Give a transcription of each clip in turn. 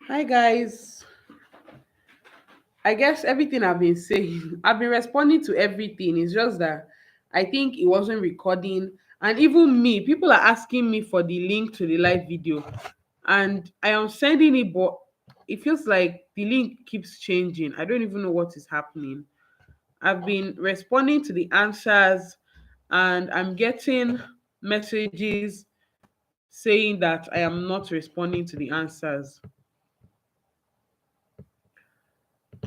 Hi guys. I guess everything I've been saying, I've been responding to everything. It's just that I think it wasn't recording. And even me, people are asking me for the link to the live video. And I am sending it, but it feels like the link keeps changing. I don't even know what is happening. I've been responding to the answers and I'm getting messages saying that I am not responding to the answers.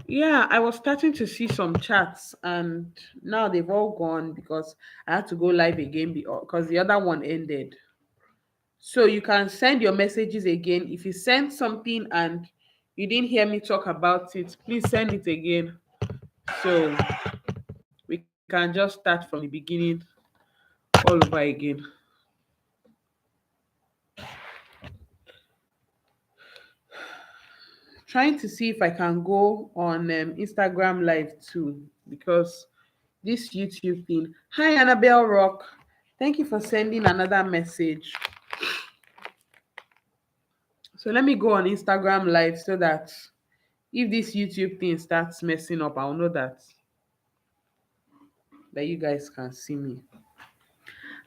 Yeah, I was starting to see some chats and now they've all gone because I had to go live again because the other one ended. So you can send your messages again. If you send something and you didn't hear me talk about it, please send it again. So we can just start from the beginning all over again. Trying to see if I can go on Instagram live too because this YouTube thing. Hi, Annabelle Rock. Thank you for sending another message. So let me go on Instagram live so that if this YouTube thing starts messing up, I'll know that you guys can see me.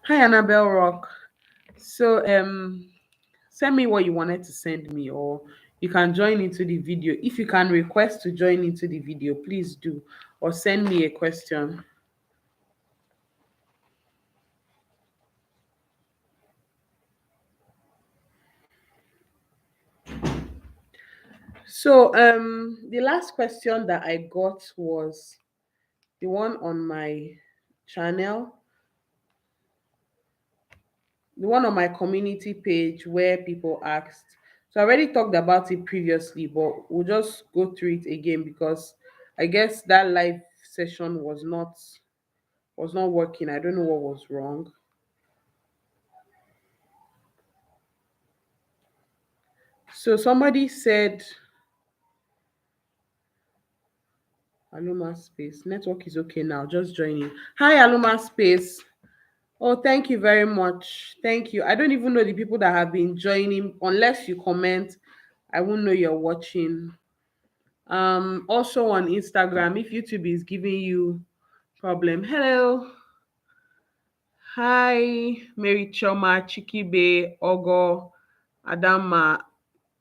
Hi, Annabelle Rock. So send me what you wanted to send me, or you can join into the video. If you can request to join into the video, please do, or send me a question. So the last question that I got was the one on my channel, the one on my community page where people asked. So I already talked about it previously, but we'll just go through it again because I guess that live session was not working. I don't know what was wrong. So somebody said Aluma Space. Network is okay now. Just joining. Hi Aluma Space. Oh, thank you very much. Thank you. I don't even know the people that have been joining. Unless you comment, I won't know you're watching. Also on Instagram, if YouTube is giving you problem. Hello. Hi, Mary Choma, Chikibe, Ogo, Adama,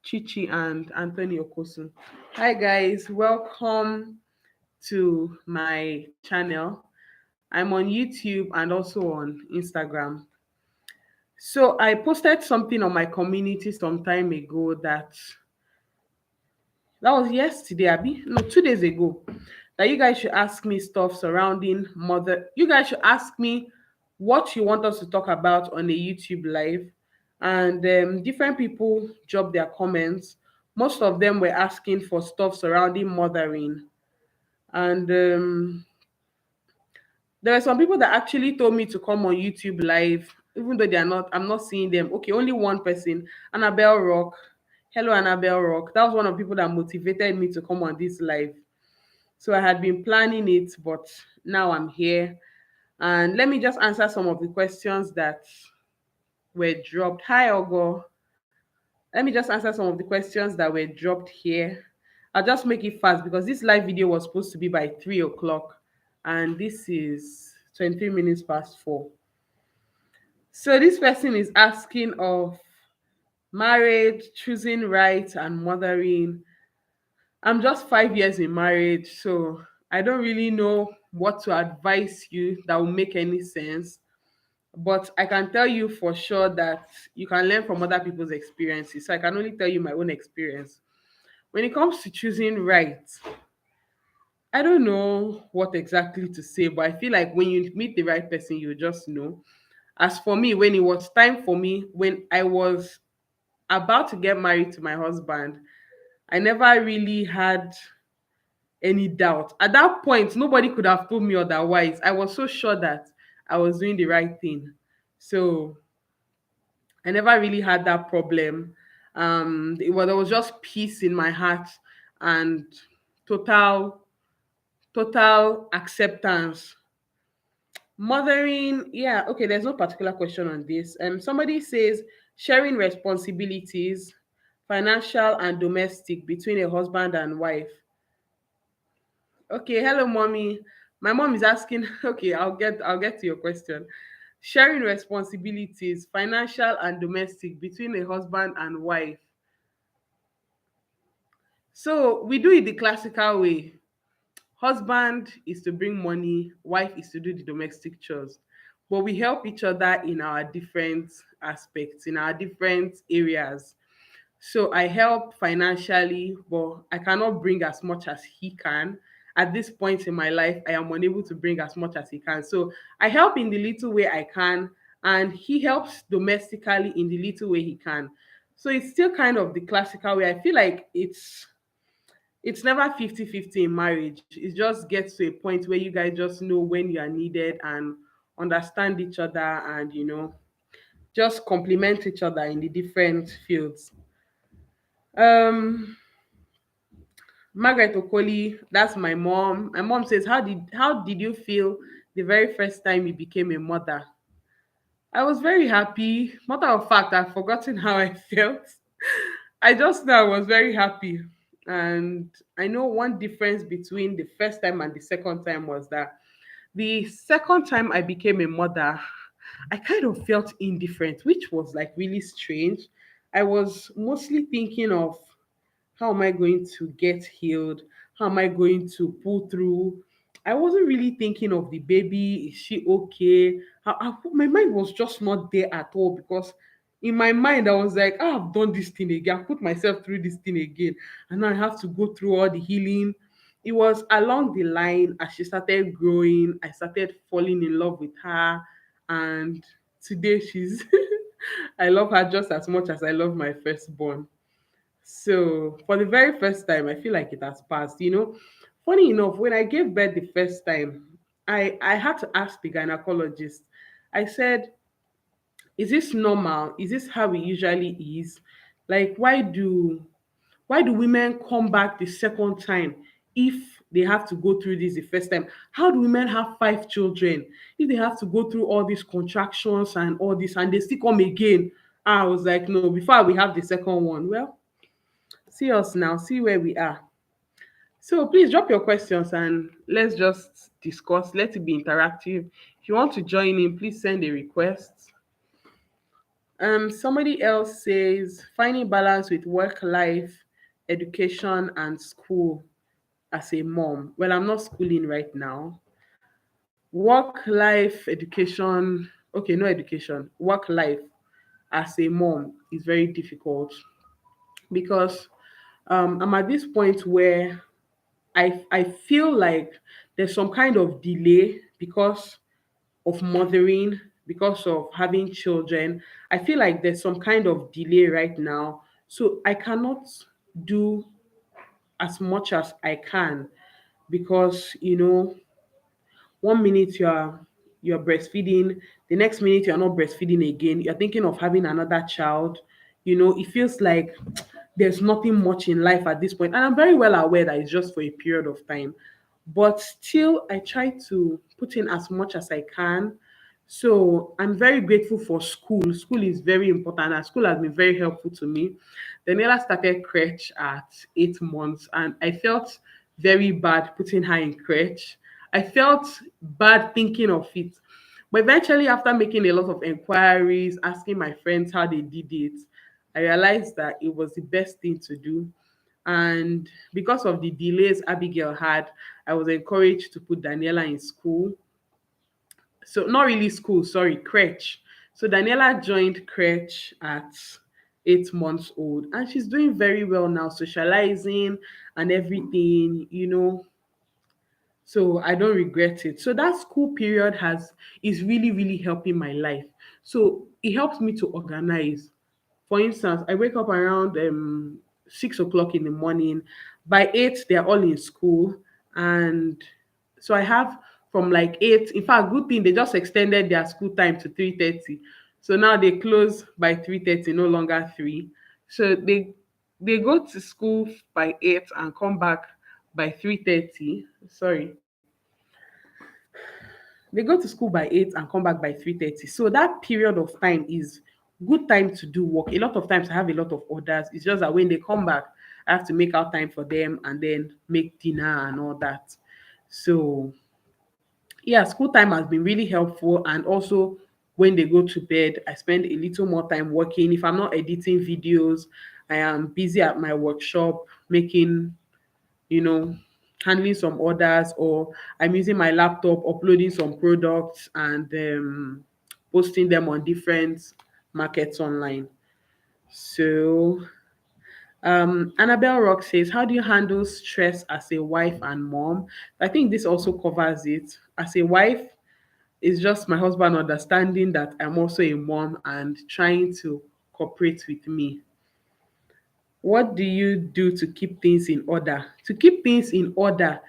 Chichi, and Anthony Okosun. Hi guys, welcome to my channel. I'm on YouTube and also on Instagram. So I posted something on my community some time ago that was yesterday, Abby. No, 2 days ago. That you guys should ask me stuff surrounding mother. You guys should ask me what you want us to talk about on a YouTube live. And different people dropped their comments. Most of them were asking for stuff surrounding mothering. And there were some people that actually told me to come on YouTube live, even though I'm not seeing them. Okay, only one person, Annabelle Rock. Hello, Annabelle Rock. That was one of the people that motivated me to come on this live. So I had been planning it, but now I'm here. And let me just answer some of the questions that were dropped. Hi, Ogo. Let me just answer some of the questions that were dropped here. I'll just make it fast because this live video was supposed to be by 3 o'clock, and this is 23 minutes past 4. So this person is asking of marriage, choosing right, and mothering. I'm just 5 years in marriage, so I don't really know what to advise you that will make any sense. But I can tell you for sure that you can learn from other people's experiences. So I can only tell you my own experience. When it comes to choosing right, I don't know what exactly to say, but I feel like when you meet the right person, you just know. As for me, when it was time for me, when I was about to get married to my husband, I never really had any doubt. At that point, nobody could have told me otherwise. I was so sure that I was doing the right thing. So I never really had that problem. There was just peace in my heart and total, total acceptance. Mothering, yeah, okay, there's no particular question on this. Somebody says sharing responsibilities, Financial and domestic between a husband and wife. Okay, hello mommy. My mom is asking, okay, I'll get to your question. Sharing responsibilities, financial and domestic between a husband and wife. So we do it the classical way. Husband is to bring money, wife is to do the domestic chores. But we help each other in our different aspects, in our different areas. So I help financially, but I cannot bring as much as he can. At this point in my life, I am unable to bring as much as he can. So I help in the little way I can, and he helps domestically in the little way he can. So it's still kind of the classical way. I feel like it's never 50-50 in marriage. It just gets to a point where you guys just know when you are needed and understand each other, and just complement each other in the different fields. um Margaret Okoli, that's my mom. My mom says, how did you feel the very first time you became a mother? I was very happy. Matter of fact, I've forgotten how I felt. I just know I was very happy. And I know one difference between the first time and the second time was that the second time I became a mother, I kind of felt indifferent, which was like really strange. I was mostly thinking of, how am I going to get healed? How am I going to pull through? I wasn't really thinking of the baby. Is she okay? My mind was just not there at all, because in my mind I was like, "Ah, I've done this thing again. I put myself through this thing again, and now I have to go through all the healing." It was along the line, as she started growing, I started falling in love with her, and today she's I love her just as much as I love my firstborn. So for the very first time, I feel like it has passed. Funny enough, when I gave birth the first time, I had to ask the gynecologist. I said, "Is this normal? Is this how it usually is? Like, why do women come back the second time if they have to go through this the first time? How do women have five children if they have to go through all these contractions and all this, and they still come again?" I was like, no, before we have the second one. Well, see us now, see where we are. So please drop your questions and let's just discuss. Let it be interactive. If you want to join in, please send a request. Somebody else says finding balance with work life, education, and school as a mom. Well, I'm not schooling right now. Work life, education, okay, no education. Work life as a mom is very difficult because I'm at this point where I feel like there's some kind of delay because of mothering, because of having children. I feel like there's some kind of delay right now. So I cannot do as much as I can, because one minute you're breastfeeding, the next minute you're not breastfeeding again, you're thinking of having another child. It feels like there's nothing much in life at this point, and I'm very well aware that it's just for a period of time, but still I try to put in as much as I can. So I'm very grateful for school is very important, and school has been very helpful to me. Daniela started crèche at 8 months, and I felt very bad putting her in crèche. I felt bad thinking of it. But eventually, after making a lot of inquiries, asking my friends how they did it, I realized that it was the best thing to do. And because of the delays Abigail had, I was encouraged to put Daniela in school. So, not really school, sorry, crèche. So, Daniela joined crèche at 8 months old, and she's doing very well now, socializing and everything. So I don't regret it. So that school period has is really, really helping my life. So it helps me to organize. For instance, I wake up around 6 o'clock in the morning. By 8, they're all in school. And so I have from like 8. In fact, good thing they just extended their school time to 3:30. So now they close by 3:30, no longer 3. So they go to school by 8 and come back by 3:30. Sorry, they go to school by 8 and come back by 3:30. So that period of time is good time to do work. A lot of times I have a lot of orders. It's just that when they come back, I have to make out time for them and then make dinner and all that. So yeah, school time has been really helpful. And also when they go to bed, I spend a little more time working. If I'm not editing videos, I am busy at my workshop making, you know, handling some orders, or I'm using my laptop, uploading some products and posting them on different markets online. So, Annabelle Rock says, how do you handle stress as a wife and mom? I think this also covers it. As a wife, it's just my husband understanding that I'm also a mom and trying to cooperate with me. What do you do to keep things in order? To keep things in order,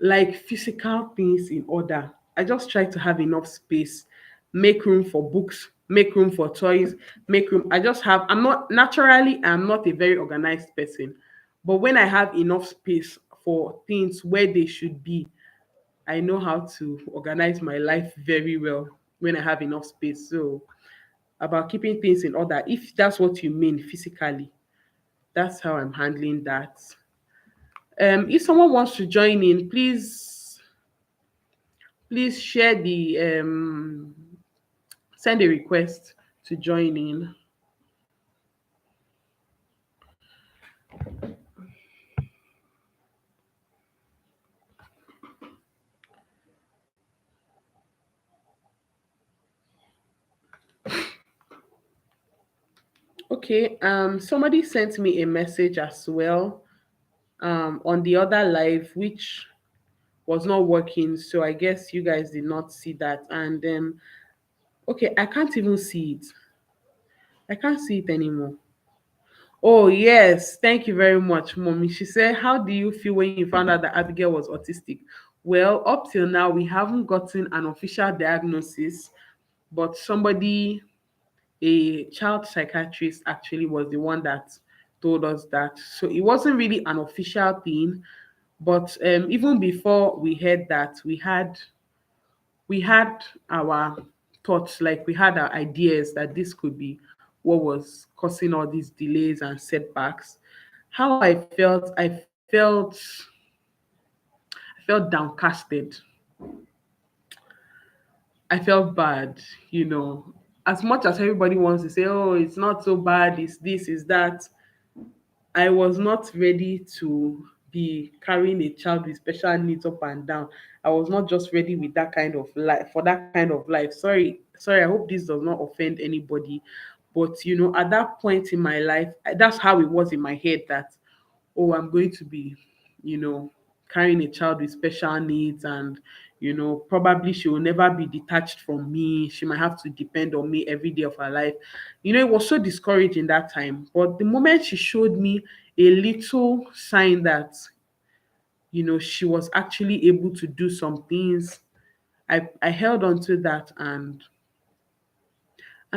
like physical things in order, I just try to have enough space, make room for books, make room for toys, make room. I just have, I'm not naturally, I'm not a very organized person. But when I have enough space for things where they should be, I know how to organize my life very well when I have enough space. So, about keeping things in order, if that's what you mean physically, that's how I'm handling that. If someone wants to join in, please share the send a request to join in. Okay, somebody sent me a message as well on the other live, which was not working. So I guess you guys did not see that. And okay, I can't even see it. I can't see it anymore. Oh, yes. Thank you very much, mommy. She said, how do you feel when you found out that Abigail was autistic? Well, up till now, we haven't gotten an official diagnosis, but somebody, a child psychiatrist, actually was the one that told us that. So it wasn't really an official thing, but even before we heard that, we had our thoughts, like we had our ideas that this could be what was causing all these delays and setbacks. How I felt downcasted. I felt bad, you know. As much as everybody wants to say, oh, it's not so bad, it's this, is that, I was not ready to be carrying a child with special needs up and down. I was not just ready with that kind of life, for that kind of life. Sorry, I hope this does not offend anybody. But at that point in my life, that's how it was in my head that, oh, I'm going to be, you know, carrying a child with special needs, and probably she will never be detached from me. She might have to depend on me every day of her life. It was so discouraging that time. But the moment she showed me a little sign that, she was actually able to do some things, I held on to that, and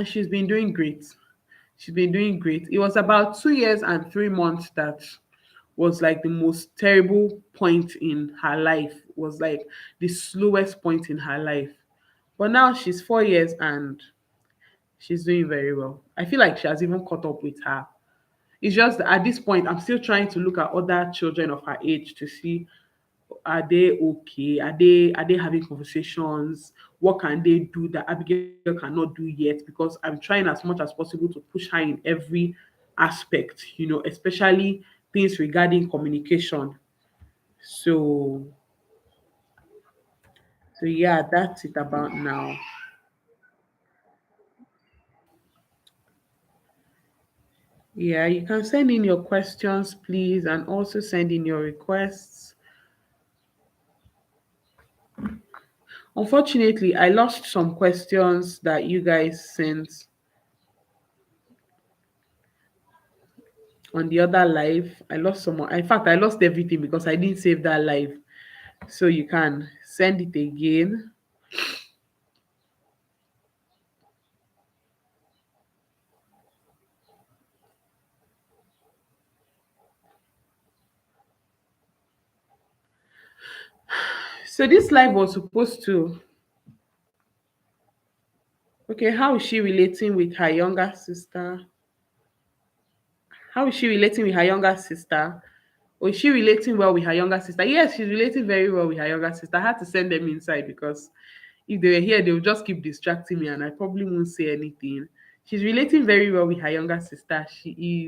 she's been doing great. She's been doing great. It was about 2 years and 3 months that was like the most terrible point in her life, was like the slowest point in her life. But now she's 4 years and she's doing very well. I feel like she has even caught up with her. It's just that at this point, I'm still trying to look at other children of her age to see, are they okay? Are they having conversations? What can they do that Abigail cannot do yet? Because I'm trying as much as possible to push her in every aspect, especially things regarding communication. So yeah, that's it about now. Yeah, you can send in your questions, please, and also send in your requests. Unfortunately, I lost some questions that you guys sent on the other live. I lost some. In fact, I lost everything because I didn't save that live. So you can send it again. So this live was supposed to Okay, how is she relating with her younger sister? How is she relating with her younger sister? Or is she relating well with her younger sister? Yes, she's relating very well with her younger sister. I had to send them inside because if they were here, they would just keep distracting me and I probably won't say anything. She's relating very well with her younger sister. She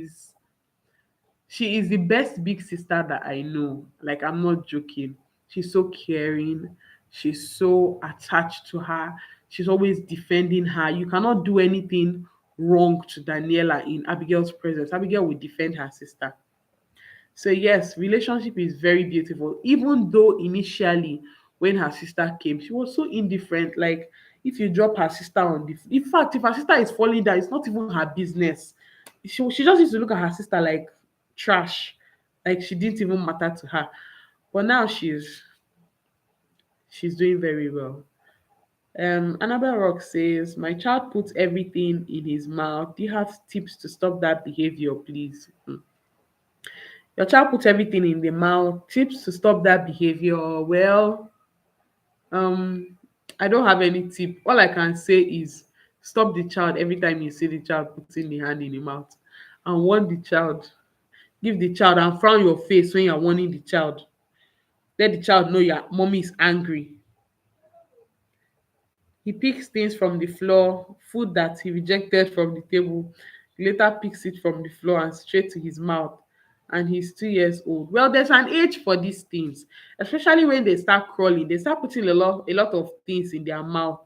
is the best big sister that I know. Like, I'm not joking. She's so caring. She's so attached to her. She's always defending her. You cannot do anything wrong to Daniela in Abigail's presence. Abigail will defend her sister. So yes, relationship is very beautiful. Even though initially when her sister came, she was so indifferent. Like, if you drop her sister on the, in fact, if her sister is falling down, it's not even her business. She just used to look at her sister like trash, like she didn't even matter to her. But now she's doing very well. Annabelle Rock says, "My child puts everything in his mouth. Do you have tips to stop that behavior, please?" Your child puts everything in the mouth. Tips to stop that behavior. Well, um, I don't have any tip. All I can say is stop the child every time you see the child putting the hand in the mouth, and warn the child. Give the child and frown your face when you're warning the child. Let the child know your mommy is angry. He picks things from the floor, food that he rejected from the table. He later picks it from the floor and straight to his mouth. And he's 2 years old. Well, there's an age for these things, especially when they start crawling. They start putting a lot of things in their mouth,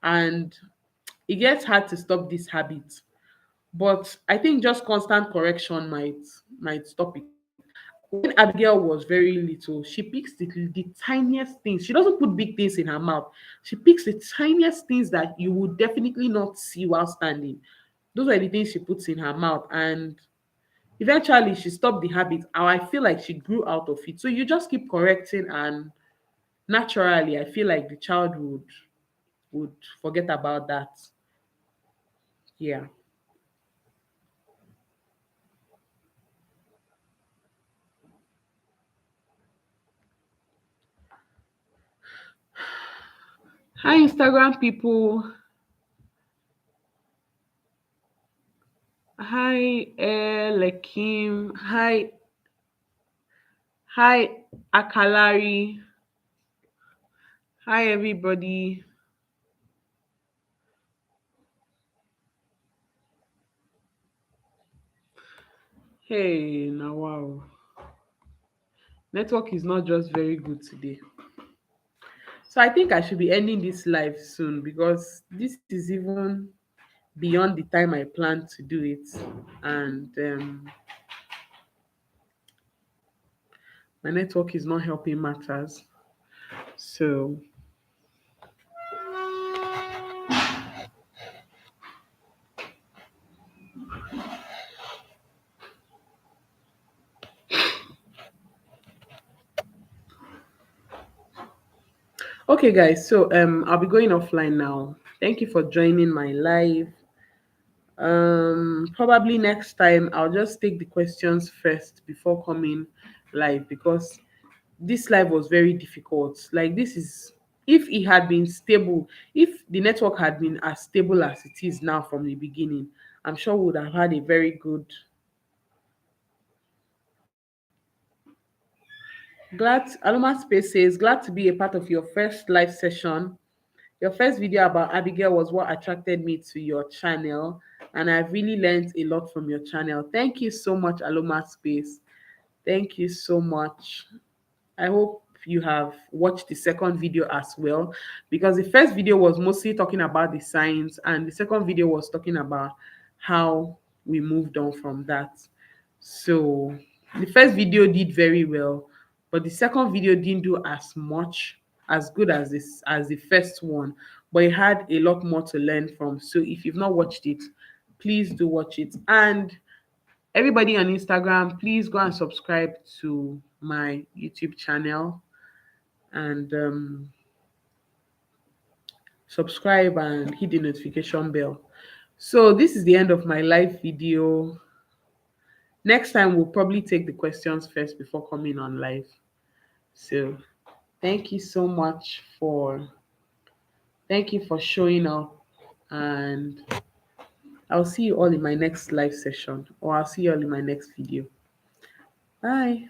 and it gets hard to stop this habit. But I think just constant correction might stop it. When Abigail was very little, she picks the tiniest things. She doesn't put big things in her mouth. She picks the tiniest things that you would definitely not see while standing. Those are the things she puts in her mouth. And eventually she stopped the habit. And I feel like she grew out of it. So you just keep correcting, and naturally I feel like the child would forget about that. Yeah. Hi Instagram people. Hi Lekim. Hi Akalari. Hi everybody. Hey, now wow. Network is not just very good today. So I think I should be ending this live soon because this is even beyond the time I planned to do it. And my network is not helping matters. So, okay, guys. So, I'll be going offline now. Thank you for joining my live. Probably next time I'll just take the questions first before coming live because this live was very difficult. Like, this is, if it had been stable, if the network had been as stable as it is now from the beginning, I'm sure we would have had a very good. Glad Aloma Space says, glad to be a part of your first live session. Your first video about Abigail was what attracted me to your channel, and I've really learned a lot from your channel. Thank you so much, Aloma Space. Thank you so much. I hope you have watched the second video as well, because the first video was mostly talking about the signs, and the second video was talking about how we moved on from that. So the first video did very well, but the second video didn't do as much as good as the first one, but it had a lot more to learn from. So if you've not watched it, please do watch it. And everybody on Instagram, please go and subscribe to my YouTube channel, and subscribe and hit the notification bell. So this is the end of my live video. Next time we'll probably take the questions first before coming on live. So thank you so much for showing up. And I'll see you all in my next live session, or I'll see you all in my next video. Bye.